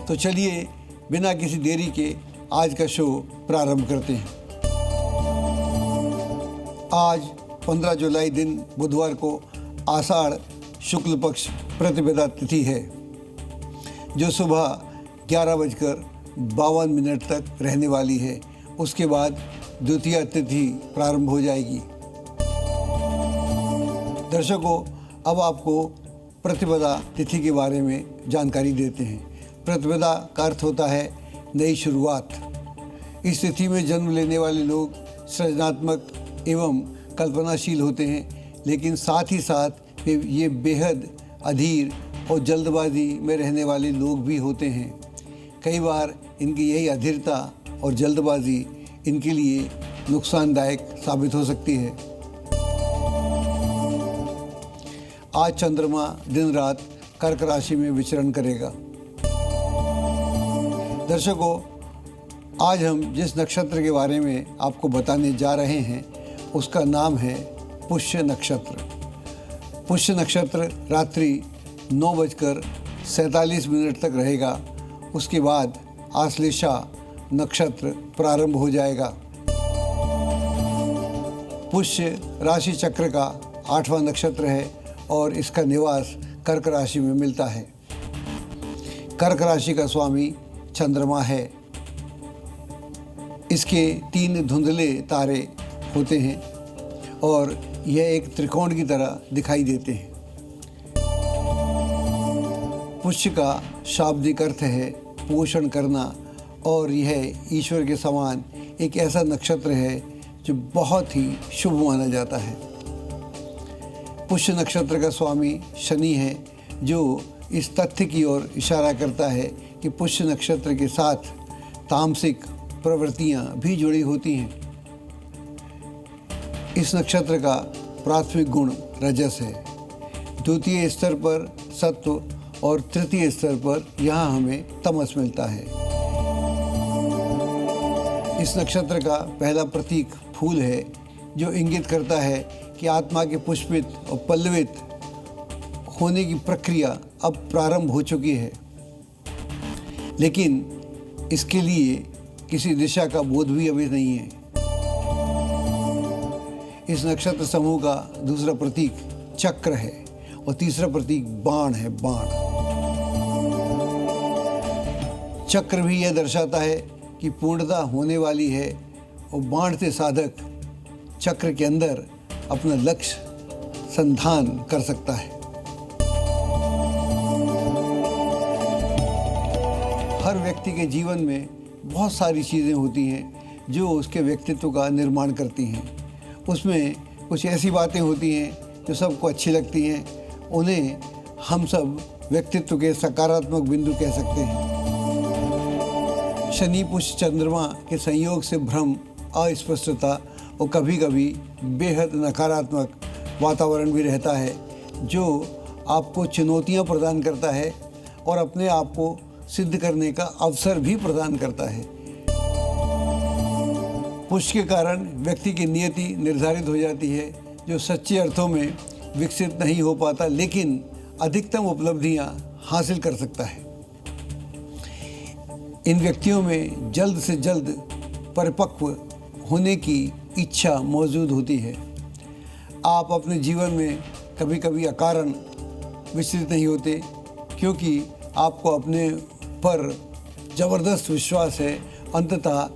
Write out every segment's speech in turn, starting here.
तो चलिए बिना किसी देरी के आज का शो प्रारंभ करते हैं। आज 15 जुलाई दिन बुधवार को आषाढ़ शुक्ल पक्ष प्रतिपदा तिथि है, जो सुबह 11:52 तक रहने वाली है। उसके बाद द्वितीया तिथि प्रारंभ हो जाएगी। दर्शकों, अब आपको प्रतिपदा तिथि के बारे में जानकारी देते हैं। प्रतिपदा का अर्थ होता है नई शुरुआत। इस तिथि में जन्म लेने वाले लोग सृजनात्मक एवं कल्पनाशील होते हैं, लेकिन साथ ही साथ ये बेहद अधीर और जल्दबाजी में रहने वाले लोग भी होते हैं। कई बार इनकी यही अधीरता और जल्दबाजी इनके लिए नुकसानदायक साबित हो सकती है। आज चंद्रमा दिन रात कर्क राशि में विचरण करेगा। दर्शकों, आज हम जिस नक्षत्र के बारे में आपको बताने जा रहे हैं उसका नाम है पुष्य नक्षत्र। पुष्य नक्षत्र रात्रि 9:47 तक रहेगा। उसके बाद आश्लेषा नक्षत्र प्रारंभ हो जाएगा। पुष्य राशि चक्र का 8वां नक्षत्र है और इसका निवास कर्क राशि में मिलता है। कर्क राशि का स्वामी चंद्रमा है। इसके 3 धुंधले तारे होते हैं और यह एक त्रिकोण की तरह दिखाई देते हैं। पुष्य का शाब्दिक अर्थ है पोषण करना, और यह ईश्वर के समान एक ऐसा नक्षत्र है जो बहुत ही शुभ माना जाता है। पुष्य नक्षत्र का स्वामी शनि है, जो इस तथ्य की ओर इशारा करता है कि पुष्य नक्षत्र के साथ तामसिक प्रवृत्तियां भी जुड़ी होती हैं। इस नक्षत्र का प्राथमिक गुण रजस है। द्वितीय स्तर पर सत्व और तृतीय स्तर पर यहाँ हमें तमस मिलता है। इस नक्षत्र का पहला प्रतीक फूल है, जो इंगित करता है कि आत्मा के पुष्पित और पल्लवित होने की प्रक्रिया अब प्रारंभ हो चुकी है, लेकिन इसके लिए किसी दिशा का बोध भी अभी नहीं है। इस नक्षत्र समूह का दूसरा प्रतीक चक्र है और तीसरा प्रतीक बाण है, बाण। चक्र भी यह दर्शाता है कि पूर्णता होने वाली है और बाण से साधक चक्र के अंदर अपना लक्ष्य संधान कर सकता है। हर व्यक्ति के जीवन में बहुत सारी चीज़ें होती हैं जो उसके व्यक्तित्व का निर्माण करती हैं। उसमें कुछ ऐसी बातें होती हैं जो सबको अच्छी लगती हैं। उन्हें हम सब व्यक्तित्व के सकारात्मक बिंदु कह सकते हैं। शनि पुष्य चंद्रमा के संयोग से भ्रम, अस्पष्टता और कभी कभी बेहद नकारात्मक वातावरण भी रहता है, जो आपको चुनौतियां प्रदान करता है और अपने आप को सिद्ध करने का अवसर भी प्रदान करता है। पुष्य के कारण व्यक्ति की नियति निर्धारित हो जाती है, जो सच्चे अर्थों में विकसित नहीं हो पाता, लेकिन अधिकतम उपलब्धियां हासिल कर सकता है। इन व्यक्तियों में जल्द से जल्द परिपक्व होने की इच्छा मौजूद होती है। आप अपने जीवन में कभी कभी अकारण विचलित नहीं होते, क्योंकि आपको अपने पर ज़बरदस्त विश्वास है। अंततः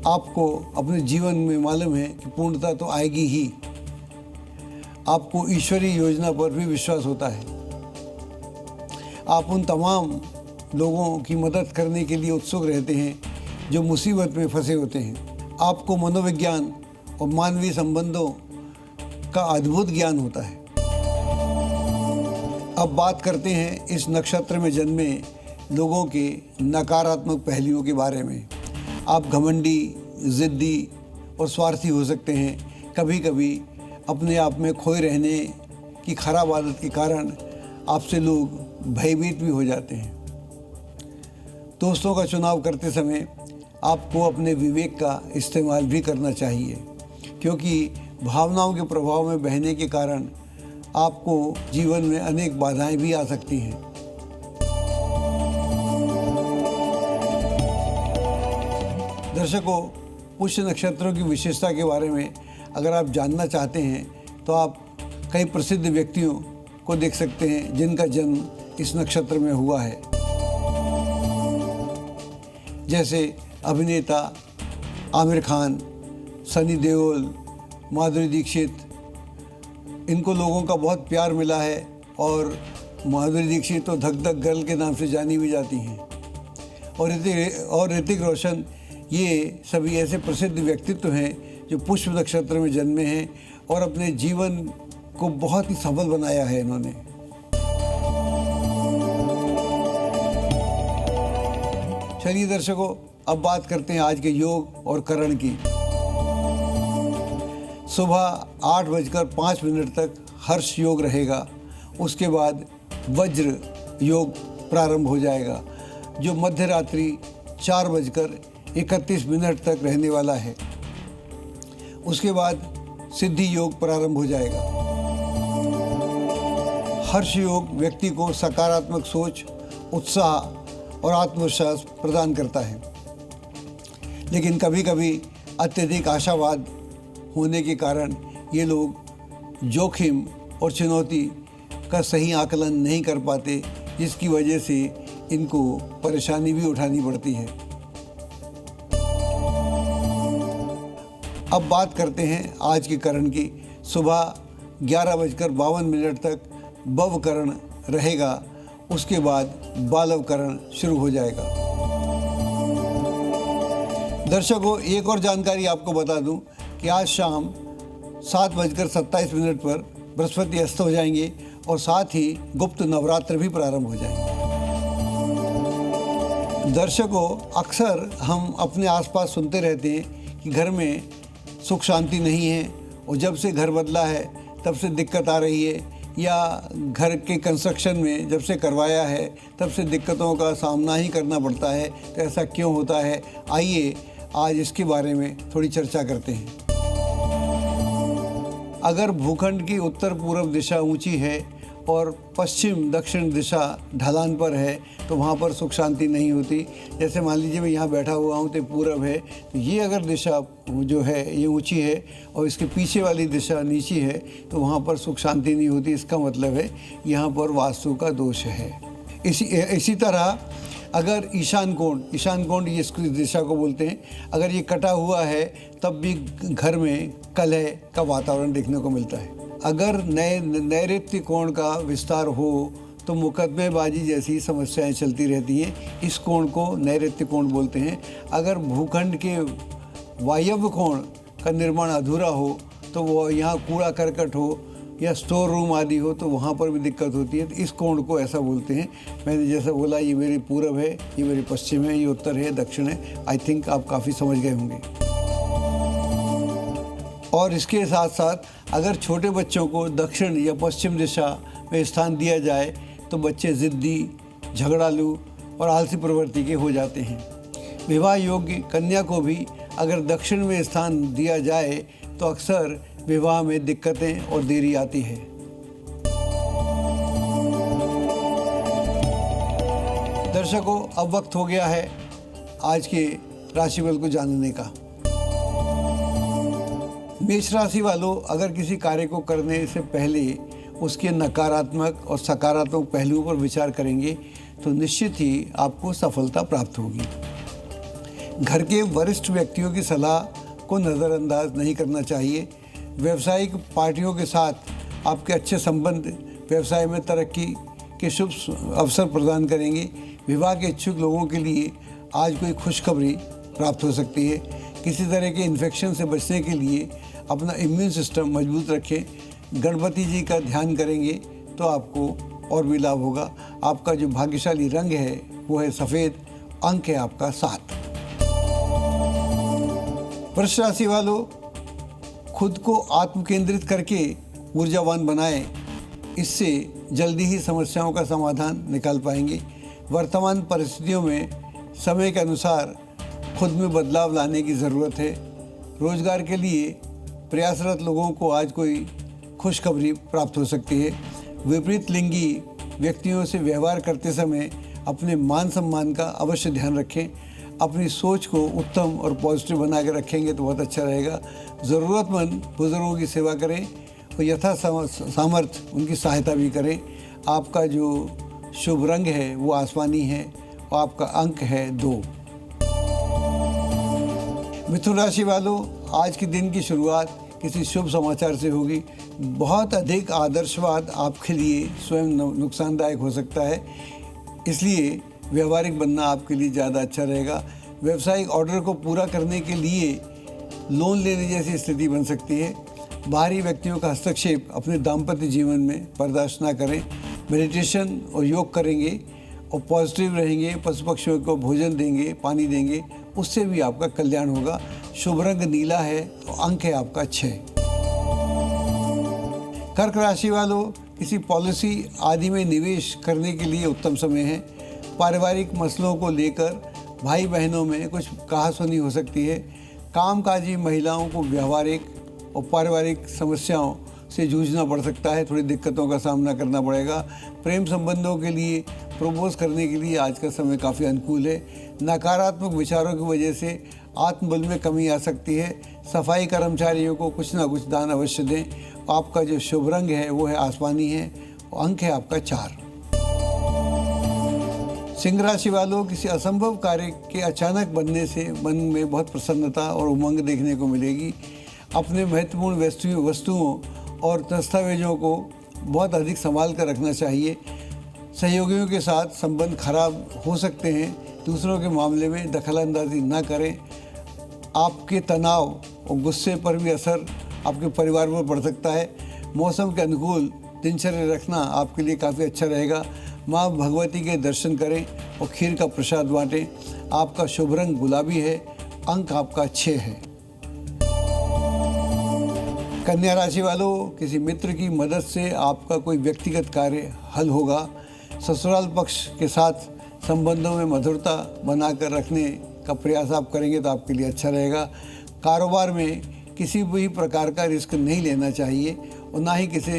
आपको अपने जीवन में मालूम है कि पूर्णता तो आएगी ही। आपको ईश्वरीय योजना पर भी विश्वास होता है। आप उन तमाम लोगों की मदद करने के लिए उत्सुक रहते हैं जो मुसीबत में फंसे होते हैं। आपको मनोविज्ञान और मानवीय संबंधों का अद्भुत ज्ञान होता है। अब बात करते हैं इस नक्षत्र में जन्मे लोगों के नकारात्मक पहलुओं के बारे में। आप घमंडी, ज़िद्दी और स्वार्थी हो सकते हैं। कभी कभी अपने आप में खोए रहने की खराब आदत के कारण आपसे लोग भयभीत भी हो जाते हैं। दोस्तों का चुनाव करते समय आपको अपने विवेक का इस्तेमाल भी करना चाहिए, क्योंकि भावनाओं के प्रभाव में बहने के कारण आपको जीवन में अनेक बाधाएं भी आ सकती हैं। दर्शकों, पुष्य नक्षत्रों की विशेषता के बारे में अगर आप जानना चाहते हैं तो आप कई प्रसिद्ध व्यक्तियों को देख सकते हैं जिनका जन्म इस नक्षत्र में हुआ है। जैसे अभिनेता आमिर खान, सनी देओल, माधुरी दीक्षित, इनको लोगों का बहुत प्यार मिला है और माधुरी दीक्षित तो धक धक गर्ल के नाम से जानी भी जाती हैं। और ऋतिक रोशन, ये सभी ऐसे प्रसिद्ध व्यक्तित्व हैं जो पुष्य नक्षत्र में जन्मे हैं और अपने जीवन को बहुत ही सफल बनाया है इन्होंने। चलिए दर्शकों, अब बात करते हैं आज के योग और करण की। सुबह 8:05 तक हर्ष योग रहेगा। उसके बाद वज्र योग प्रारंभ हो जाएगा जो मध्य रात्रि 4:31 तक रहने वाला है। उसके बाद सिद्धि योग प्रारंभ हो जाएगा। हर्ष योग व्यक्ति को सकारात्मक सोच, उत्साह और आत्मविश्वास प्रदान करता है, लेकिन कभी कभी अत्यधिक आशावाद होने के कारण ये लोग जोखिम और चुनौती का सही आकलन नहीं कर पाते, जिसकी वजह से इनको परेशानी भी उठानी पड़ती है। अब बात करते हैं आज के करण की। सुबह 11:52 तक भव करण रहेगा। उसके बाद बालव करण शुरू हो जाएगा। दर्शकों, एक और जानकारी आपको बता दूं कि आज शाम 7:27 पर बृहस्पति अस्त हो जाएंगे और साथ ही गुप्त नवरात्र भी प्रारंभ हो जाएंगे। दर्शकों, अक्सर हम अपने आसपास सुनते रहते हैं कि घर में सुख शांति नहीं है और जब से घर बदला है तब से दिक्कत आ रही है, या घर के कंस्ट्रक्शन में जब से करवाया है तब से दिक्कतों का सामना ही करना पड़ता है। तो ऐसा क्यों होता है? आइए आज इसके बारे में थोड़ी चर्चा करते हैं। अगर भूखंड की उत्तर पूर्व दिशा ऊंची है और पश्चिम दक्षिण दिशा ढलान पर है तो वहाँ पर सुख शांति नहीं होती। जैसे मान लीजिए मैं यहाँ बैठा हुआ हूँ तो पूरब है, तो ये अगर दिशा जो है ये ऊंची है और इसके पीछे वाली दिशा नीची है तो वहाँ पर सुख शांति नहीं होती। इसका मतलब है यहाँ पर वास्तु का दोष है। इसी तरह अगर ईशान कोण ये इसकी दिशा को बोलते हैं, अगर ये कटा हुआ है तब भी घर में कलह का वातावरण देखने को मिलता है। अगर नैऋत्य कोण का विस्तार हो तो मुकदमेबाजी जैसी समस्याएं चलती रहती हैं। इस कोण को नैऋत्य कोण बोलते हैं। अगर भूखंड के वायव्य कोण का निर्माण अधूरा हो तो वो यहाँ कूड़ा करकट हो या स्टोर रूम आदि हो तो वहाँ पर भी दिक्कत होती है। तो इस कोण को ऐसा बोलते हैं। मैंने जैसा बोला, ये मेरी पूरब है, ये मेरी पश्चिम है, ये उत्तर है, दक्षिण है। आई थिंक आप काफ़ी समझ गए होंगे। और इसके साथ साथ अगर छोटे बच्चों को दक्षिण या पश्चिम दिशा में स्थान दिया जाए तो बच्चे ज़िद्दी, झगड़ालू और आलसी प्रवृत्ति के हो जाते हैं। विवाह योग्य कन्या को भी अगर दक्षिण में स्थान दिया जाए तो अक्सर विवाह में दिक्कतें और देरी आती है। दर्शकों, अब वक्त हो गया है आज के राशिफल को जानने का। मेष राशि वालों, अगर किसी कार्य को करने से पहले उसके नकारात्मक और सकारात्मक पहलुओं पर विचार करेंगे तो निश्चित ही आपको सफलता प्राप्त होगी। घर के वरिष्ठ व्यक्तियों की सलाह को नज़रअंदाज नहीं करना चाहिए। व्यावसायिक पार्टियों के साथ आपके अच्छे संबंध व्यवसाय में तरक्की के शुभ अवसर प्रदान करेंगे। विवाह के इच्छुक लोगों के लिए आज कोई खुशखबरी प्राप्त हो सकती है। किसी तरह के इन्फेक्शन से बचने के लिए अपना इम्यून सिस्टम मजबूत रखें। गणपति जी का ध्यान करेंगे तो आपको और भी लाभ होगा। आपका जो भाग्यशाली रंग है वो है सफ़ेद। अंक है आपका 7। वृष राशि वालों, खुद को आत्म केंद्रित करके ऊर्जावान बनाएं। इससे जल्दी ही समस्याओं का समाधान निकाल पाएंगे। वर्तमान परिस्थितियों में समय के अनुसार खुद में बदलाव लाने की ज़रूरत है। रोजगार के लिए प्रयासरत लोगों को आज कोई खुशखबरी प्राप्त हो सकती है। विपरीत लिंगी व्यक्तियों से व्यवहार करते समय अपने मान सम्मान का अवश्य ध्यान रखें। अपनी सोच को उत्तम और पॉजिटिव बना के रखेंगे तो बहुत अच्छा रहेगा। ज़रूरतमंद बुज़ुर्गों की सेवा करें और यथा सामर्थ्य उनकी सहायता भी करें। आपका जो शुभ रंग है वो आसमानी है और आपका अंक है 2। मिथुन राशि वालों, आज के दिन की शुरुआत किसी शुभ समाचार से होगी। बहुत अधिक आदर्शवाद आपके लिए स्वयं नुकसानदायक हो सकता है, इसलिए व्यवहारिक बनना आपके लिए ज़्यादा अच्छा रहेगा। व्यावसायिक ऑर्डर को पूरा करने के लिए लोन लेने जैसी स्थिति बन सकती है। बाहरी व्यक्तियों का हस्तक्षेप अपने दाम्पत्य जीवन में बर्दाश्त ना करें। मेडिटेशन और योग करेंगे और पॉजिटिव रहेंगे, पशु पक्षियों को भोजन देंगे, पानी देंगे, उससे भी आपका कल्याण होगा। शुभ रंग नीला है तो अंक है आपका 6। कर्क राशि वालों, किसी पॉलिसी आदि में निवेश करने के लिए उत्तम समय है। पारिवारिक मसलों को लेकर भाई बहनों में कुछ कहासुनी हो सकती है। कामकाजी महिलाओं को व्यावहारिक और पारिवारिक समस्याओं से जूझना पड़ सकता है, थोड़ी दिक्कतों का सामना करना पड़ेगा। प्रेम संबंधों के लिए प्रपोज करने के लिए आज का समय काफ़ी अनुकूल है। नकारात्मक विचारों की वजह से आत्मबल में कमी आ सकती है। सफाई कर्मचारियों को कुछ ना कुछ दान अवश्य दें। आपका जो शुभ रंग है वो है आसमानी है और अंक है आपका 4। सिंह राशि वालों, किसी असंभव कार्य के अचानक बनने से मन में बहुत प्रसन्नता और उमंग देखने को मिलेगी। अपने महत्वपूर्ण वस्तुओं और दस्तावेजों को बहुत अधिक संभाल कर रखना चाहिए। सहयोगियों के साथ संबंध खराब हो सकते हैं। दूसरों के मामले में दखलंदाजी न करें। आपके तनाव और गुस्से पर भी असर आपके परिवार पर पड़ सकता है। मौसम के अनुकूल दिनचर्या रखना आपके लिए काफ़ी अच्छा रहेगा। माँ भगवती के दर्शन करें और खीर का प्रसाद बांटें। आपका शुभ रंग गुलाबी है, अंक आपका 6 है। कन्या राशि वालों, किसी मित्र की मदद से आपका कोई व्यक्तिगत कार्य हल होगा। ससुराल पक्ष के साथ संबंधों में मधुरता बनाकर रखने का प्रयास आप करेंगे तो आपके लिए अच्छा रहेगा। कारोबार में किसी भी प्रकार का रिस्क नहीं लेना चाहिए और ना ही किसी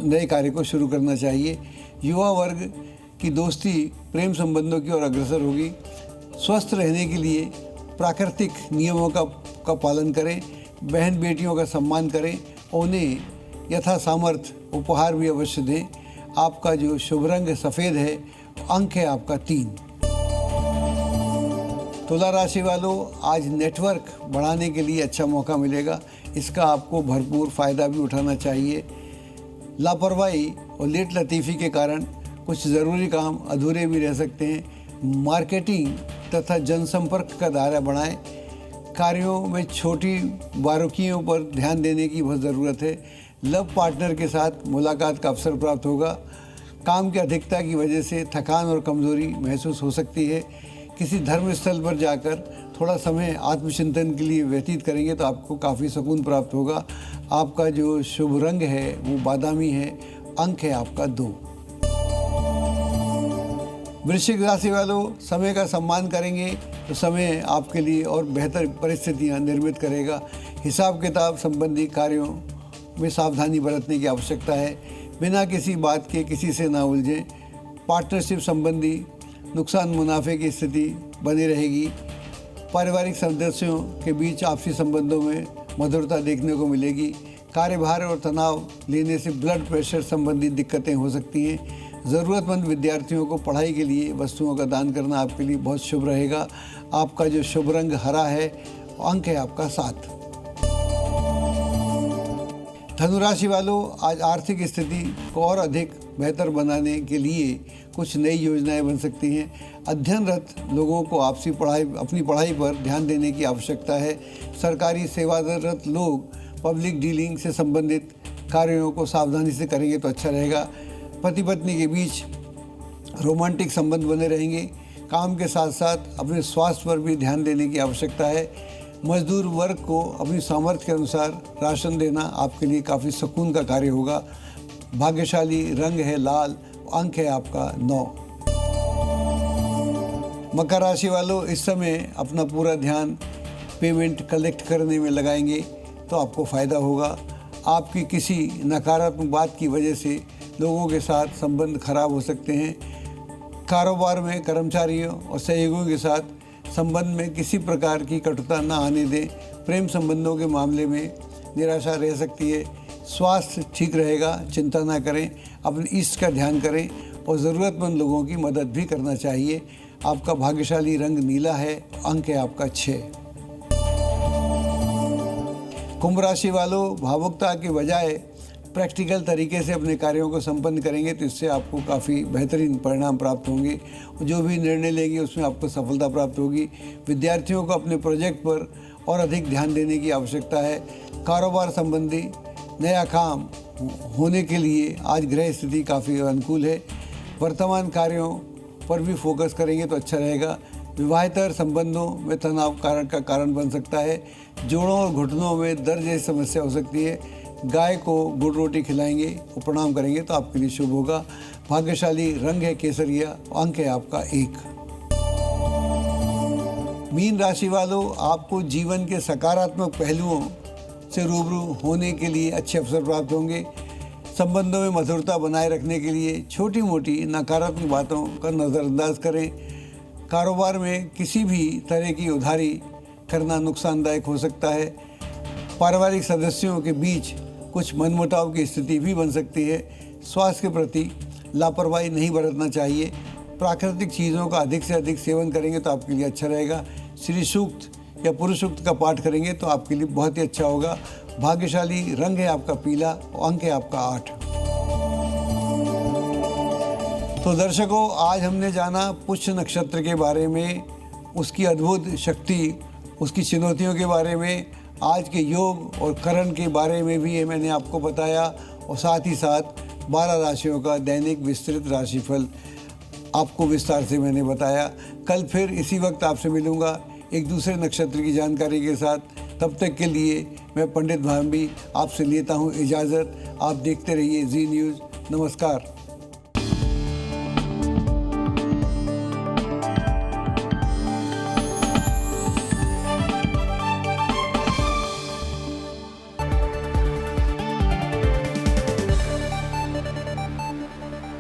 नए कार्य को शुरू करना चाहिए। युवा वर्ग की दोस्ती प्रेम संबंधों की ओर अग्रसर होगी। स्वस्थ रहने के लिए प्राकृतिक नियमों का पालन करें। बहन बेटियों का सम्मान करें और उन्हें यथा सामर्थ्य उपहार भी अवश्य दें। आपका जो शुभ रंग सफ़ेद है, अंक है आपका 3। तुला राशि वालों, आज नेटवर्क बढ़ाने के लिए अच्छा मौका मिलेगा। इसका आपको भरपूर फ़ायदा भी उठाना चाहिए। लापरवाही और लेट लतीफ़ी के कारण कुछ ज़रूरी काम अधूरे भी रह सकते हैं। मार्केटिंग तथा जनसंपर्क का दायरा बढ़ाएं। कार्यों में छोटी बारीकियों पर ध्यान देने की बहुत ज़रूरत है। लव पार्टनर के साथ मुलाकात का अवसर प्राप्त होगा। काम की अधिकता की वजह से थकान और कमज़ोरी महसूस हो सकती है। किसी धर्म स्थल पर जाकर थोड़ा समय आत्मचिंतन के लिए व्यतीत करेंगे तो आपको काफ़ी सुकून प्राप्त होगा। आपका जो शुभ रंग है वो बादामी है, अंक है आपका 2। वृश्चिक राशि वालों, समय का सम्मान करेंगे तो समय आपके लिए और बेहतर परिस्थितियां निर्मित करेगा। हिसाब किताब संबंधी कार्यों में सावधानी बरतने की आवश्यकता है। बिना किसी बात के किसी से ना उलझें। पार्टनरशिप संबंधी नुकसान मुनाफे की स्थिति बनी रहेगी। पारिवारिक सदस्यों के बीच आपसी संबंधों में मधुरता देखने को मिलेगी। कार्यभार और तनाव लेने से ब्लड प्रेशर संबंधी दिक्कतें हो सकती हैं। ज़रूरतमंद विद्यार्थियों को पढ़ाई के लिए वस्तुओं का दान करना आपके लिए बहुत शुभ रहेगा। आपका जो शुभ रंग हरा है, अंक है आपका 7। धनुराशि वालों, आज आर्थिक स्थिति को और अधिक बेहतर बनाने के लिए कुछ नई योजनाएं बन सकती हैं। अध्ययनरत लोगों को अपनी पढ़ाई पर ध्यान देने की आवश्यकता है। सरकारी सेवारत लोग पब्लिक डीलिंग से संबंधित कार्यों को सावधानी से करेंगे तो अच्छा रहेगा। पति पत्नी के बीच रोमांटिक संबंध बने रहेंगे। काम के साथ साथ अपने स्वास्थ्य पर भी ध्यान देने की आवश्यकता है। मजदूर वर्ग को अपनी सामर्थ्य के अनुसार राशन देना आपके लिए काफ़ी सुकून का कार्य होगा। भाग्यशाली रंग है लाल, अंक है आपका 9। मकर राशि वालों, इस समय अपना पूरा ध्यान पेमेंट कलेक्ट करने में लगाएंगे तो आपको फ़ायदा होगा। आपकी किसी नकारात्मक बात की वजह से लोगों के साथ संबंध खराब हो सकते हैं। कारोबार में कर्मचारियों और सहयोगियों के साथ संबंध में किसी प्रकार की कटुता न आने दें। प्रेम संबंधों के मामले में निराशा रह सकती है। स्वास्थ्य ठीक रहेगा, चिंता ना करें। अपने इष्ट का ध्यान करें और ज़रूरतमंद लोगों की मदद भी करना चाहिए। आपका भाग्यशाली रंग नीला है, अंक है आपका 6। कुंभ राशि वालों, भावुकता के बजाय प्रैक्टिकल तरीके से अपने कार्यों को संपन्न करेंगे तो इससे आपको काफ़ी बेहतरीन परिणाम प्राप्त होंगे। जो भी निर्णय लेंगे उसमें आपको सफलता प्राप्त होगी। विद्यार्थियों को अपने प्रोजेक्ट पर और अधिक ध्यान देने की आवश्यकता है। कारोबार संबंधी नया काम होने के लिए आज ग्रह स्थिति काफ़ी अनुकूल है। वर्तमान कार्यों पर भी फोकस करेंगे तो अच्छा रहेगा। विवाहेतर संबंधों में तनाव का कारण बन सकता है। जोड़ों और घुटनों में दर्द जैसी समस्या हो सकती है। गाय को गुड़ रोटी खिलाएंगे और प्रणाम करेंगे तो आपके लिए शुभ होगा। भाग्यशाली रंग है केसरिया, अंक है आपका 1। मीन राशि वालों, आपको जीवन के सकारात्मक पहलुओं से रूबरू होने के लिए अच्छे अवसर प्राप्त होंगे। संबंधों में मधुरता बनाए रखने के लिए छोटी मोटी नकारात्मक बातों का नज़रअंदाज करें। कारोबार में किसी भी तरह की उधारी करना नुकसानदायक हो सकता है। पारिवारिक सदस्यों के बीच कुछ मनमुटाव की स्थिति भी बन सकती है। स्वास्थ्य के प्रति लापरवाही नहीं बरतना चाहिए। प्राकृतिक चीज़ों का अधिक से अधिक सेवन करेंगे तो आपके लिए अच्छा रहेगा। श्री सूक्त या पुरुष सूक्त का पाठ करेंगे तो आपके लिए बहुत ही अच्छा होगा। भाग्यशाली रंग है आपका पीला, अंक है आपका 8। तो दर्शकों, आज हमने जाना पुष्य नक्षत्र के बारे में, उसकी अद्भुत शक्ति, उसकी चुनौतियों के बारे में। आज के योग और करण के बारे में भी मैंने आपको बताया और साथ ही साथ 12 राशियों का दैनिक विस्तृत राशिफल आपको विस्तार से मैंने बताया। कल फिर इसी वक्त आपसे मिलूंगा एक दूसरे नक्षत्र की जानकारी के साथ। तब तक के लिए मैं पंडित भांबी आपसे लेता हूं इजाज़त। आप देखते रहिए जी न्यूज़। नमस्कार।